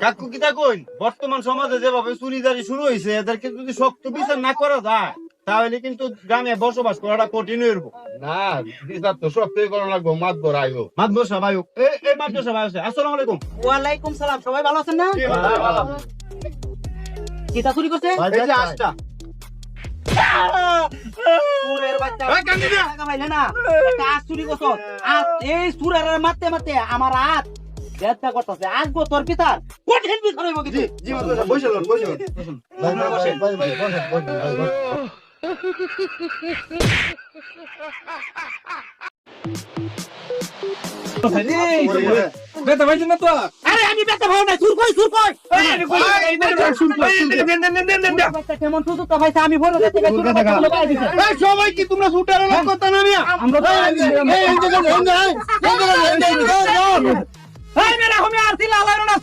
কাকু কিতা কইন বর্তমান সমাজে যেভাবে চুরিদারি শুরু হয়েছে এদেরকে যদি শক্ত বিচার না করা যায় তাহলে কিন্তু গ্রামে বসবাস করাটা কঠিন হয়ে যাবো। না বিচার তো সত্যি করা লাগবো মাতবর আইব মাতবর সবাই এই মাতবর সবাই আছে। আসসালামু আলাইকুম। ওয়ালাইকুম সালাম। সবাই ভালো আছেন না? কিতা চুরি করছে? এই যে আজটা চোরের বাচ্চা। এই কান্দি না। টাকা পাইলে না? একটা আজ চুরি করছো। আজ এই চোরের মারতে মারতে আমার হাত ব্যথা করতেছে। আজ গো তোর পিতার কঠিন বিচার হইব কিছু। জি মাতবর সাহেব বসে লন বসে লন। আপনারা বসেন। বেটা ভাই না তো আরে আমি ব্যথা ভাও না, চুর কই চুর কই। বাচ্চা কেমন সুযোগটা পাইছে, আমি বড় দেখতে গেছি চুর পাই দিছে। এই সবাই কি তোমরা শুটারের লোক কথা না মিয়া? আমরা তো এই যে এই মেলা আমি আর ছিল আলাইরো না